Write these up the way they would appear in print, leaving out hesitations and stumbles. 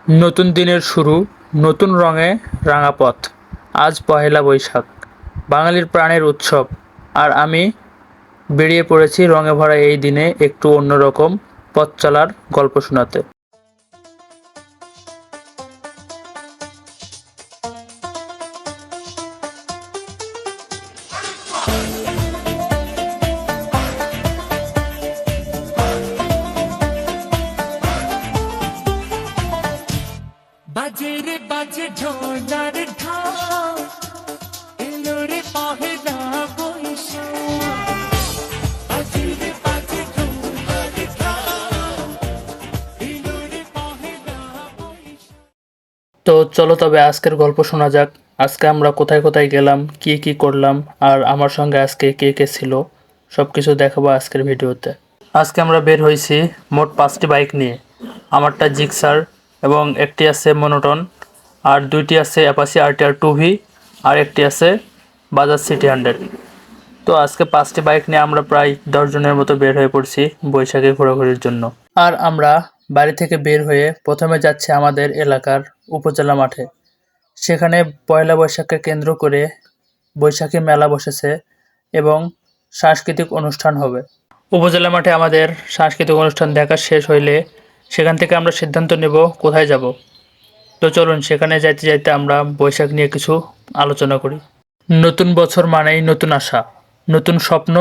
নতুন দিনের শুরু, নতুন রঙে রাঙা পথ। আজ পহেলা বৈশাখ, বাঙালির প্রাণের উৎসব। আর আমি বেরিয়ে পড়েছি রঙে ভরা এই দিনে একটু অন্যরকম পথ চলার গল্প শোনাতে। বাজে রে বাজে ঢোলার ঢাক, এলো রে পহেলা বৈশাখ। বাজে রে বাজে ঢোলার ঢাক, এলো রে পহেলা বৈশাখ। তো চলো তবে আজকের গল্প শোনা যাক। আজকে আমরা কোথায় কোথায় গেলাম, কি কি করলাম, আর আমার সঙ্গে আজকে কে কে ছিল, সব কিছু দেখাবো আজকের ভিডিওতে। আজকে আমরা বের হয়েছি মোট 5টি বাইক নিয়ে। আমারটা জিক্সার এবং একটি আছে মনোটন, আর দুইটি আছে অ্যাপাচি আরটিআর 2V, আর একটি আছে বাজাজ সিটি 100। তো আজকে 5টি বাইক নিয়ে আমরা প্রায় 10 জনের মতো বের হয়ে পড়ছি বৈশাখে ঘোরাঘুরির জন্য। আর আমরা বাড়ি থেকে বের হয়ে প্রথমে যাচ্ছি আমাদের এলাকার উপজেলা মাঠে। সেখানে পয়লা বৈশাখকে কেন্দ্র করে বৈশাখী মেলা বসেছে এবং সাংস্কৃতিক অনুষ্ঠান হবে। উপজেলা মাঠে আমাদের সাংস্কৃতিক অনুষ্ঠান দেখা শেষ হইলে সেখান থেকে আমরা সিদ্ধান্ত নেব কোথায় যাব। তো চলুন সেখানে যাইতে যাইতে আমরা বৈশাখ নিয়ে কিছু আলোচনা করি। নতুন বছর মানেই নতুন আশা, নতুন স্বপ্ন,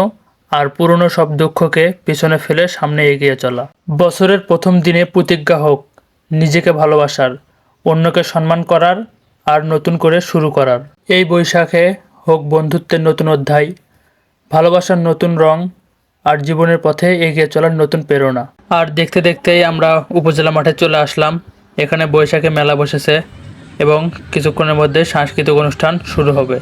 আর পুরনো সব দুঃখকে পিছনে ফেলে সামনে এগিয়ে চলা। বছরের প্রথম দিনে প্রতিজ্ঞা হোক নিজেকে ভালোবাসার, অন্যকে সম্মান করার, আর নতুন করে শুরু করার। এই বৈশাখে হোক বন্ধুত্বের নতুন অধ্যায়, ভালোবাসার নতুন রং, আর জীবনের পথে এগিয়ে চলার নতুন প্রেরণা। আর দেখতে দেখতেই আমরা উপজেলা মাঠে চলে আসলাম। এখানে বৈশাখী মেলা বসেছে এবং কিছুক্ষণের মধ্যে সাংস্কৃতিক অনুষ্ঠান শুরু হবে।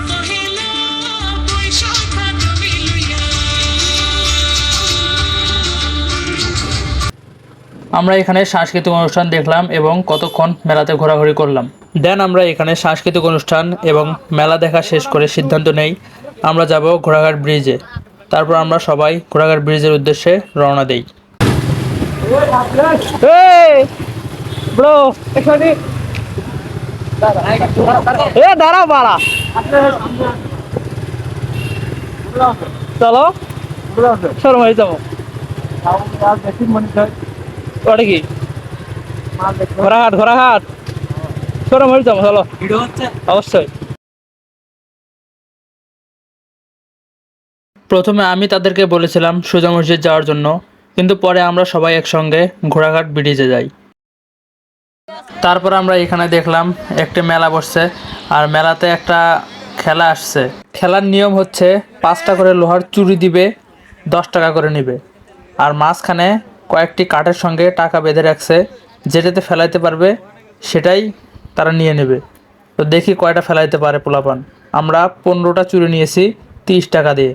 পহেলা বৈশাখ তুমি লইয়া। আমরা এখানে সাংস্কৃতিক অনুষ্ঠান দেখলাম এবং কতক্ষণ মেলাতে ঘোরাঘুরি করলাম। দেন আমরা এখানে সাংস্কৃতিক অনুষ্ঠান এবং মেলা দেখা শেষ করে সিদ্ধান্ত নেই আমরা যাব ঘোড়াঘাট ব্রিজে। তারপর আমরা সবাই ঘোড়াঘাট ব্রিজের উদ্দেশ্যে রওনা দেই। দাঁড়াও বাড়া, চলো শোরুম হয়ে যাবো। ওটা কি ঘোড়াঘাট? ঘোড়াঘাট শোরুম হয়ে যাবো, চলো। অবশ্যই। প্রথমে আমি তাদেরকে বলেছিলাম সুজা মসজিদ যাওয়ার জন্য, কিন্তু পরে আমরা সবাই একসঙ্গে ঘোড়াঘাট ব্রিজে যাই। তারপর আমরা এখানে দেখলাম একটা মেলা বসছে, আর মেলাতে একটা খেলা আসছে। খেলার নিয়ম হচ্ছে 5টা করে লোহার চুড়ি দিবে, 10 টাকা করে নিবে, আর মাঝখানে কয়েকটি কাঠের সঙ্গে টাকা বেঁধে রাখছে। যেটাতে ফেলাইতে পারবে সেটাই তারা নিয়ে নেবে। তো দেখি কয়টা ফেলাইতে পারে পোলাপান। আমরা 15টা চুড়ি নিয়েছি 30 টাকা দিয়ে।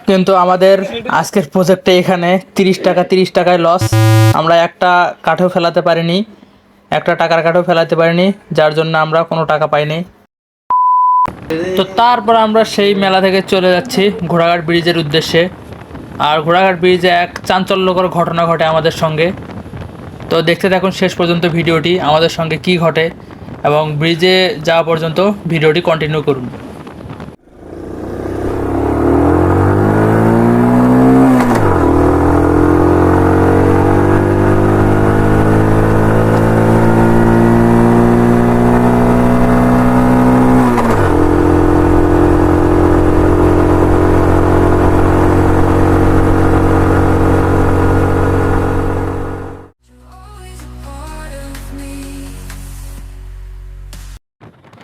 কিন্তু আমাদের আজকের প্রজেক্টে এখানে 30 টাকা 30 টাকায় লস। আমরা একটা কাঠও ফেলাতে পারিনি, একটা টাকার কাঠও ফেলাতে পারিনি, যার জন্য আমরা কোনো টাকা পাইনি। তো তারপর আমরা সেই মেলা থেকে চলে যাচ্ছি ঘোড়াঘাট ব্রিজের উদ্দেশ্যে। আর ঘোড়াঘাট ব্রিজে এক চাঞ্চল্যকর ঘটনা ঘটে আমাদের সঙ্গে। তো দেখতে থাকুন শেষ পর্যন্ত ভিডিওটি, আমাদের সঙ্গে কি ঘটে, এবং ব্রিজে যাওয়া পর্যন্ত ভিডিওটি কন্টিনিউ করুন।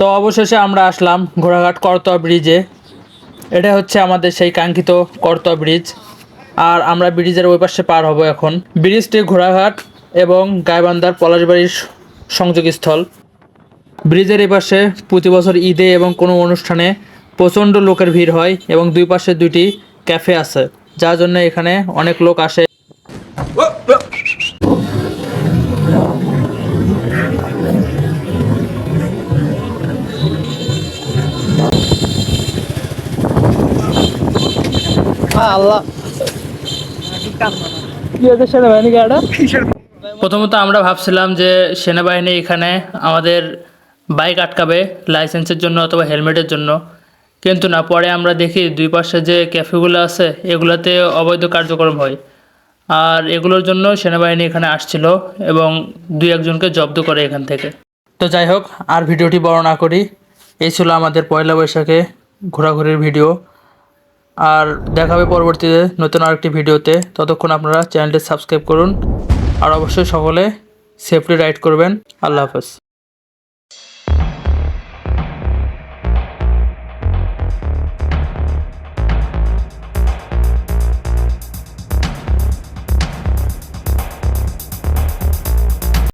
তো অবশেষে আমরা আসলাম ঘোড়াঘাট করতোয়া ব্রিজে। এটা হচ্ছে আমাদের সেই কাঙ্ক্ষিত করতোয়া ব্রিজ। আর আমরা ব্রিজের ওই পাশে পার হব এখন। ব্রিজটি ঘোড়াঘাট এবং গাইবান্ধার পলাশবাড়ির সংযোগস্থল। ব্রিজের এই পাশে প্রতি বছর ঈদে এবং কোনো অনুষ্ঠানে প্রচণ্ড লোকের ভিড় হয় এবং দুই পাশে দুইটি ক্যাফে আছে, যার জন্য এখানে অনেক লোক আসে। প্রথমত আমরা ভাবছিলাম যে সেনাবাহিনী এখানে আমাদের বাইক আটকাবে লাইসেন্সের জন্য অথবা হেলমেটের জন্য, কিন্তু না, পরে আমরা দেখি দুই পাশে যে ক্যাফেগুলো আছে এগুলোতে অবৈধ কার্যক্রম হয়, আর এগুলোর জন্য সেনাবাহিনী এখানে আসছিল এবং দুই একজনকে জব্দ করে এখান থেকে। তো যাই হোক, আর ভিডিওটি বড় না করি, এই ছিল আমাদের পয়লা বৈশাখে ঘোরাঘুরির ভিডিও। আর দেখাবে পরবর্তীতে নতুন আরেকটি ভিডিওতে। ততক্ষণ আপনারা চ্যানেলটি সাবস্ক্রাইব করুন আর অবশ্যই সকলে সেফলি রাইড করবেন। আল্লাহ হাফেজ।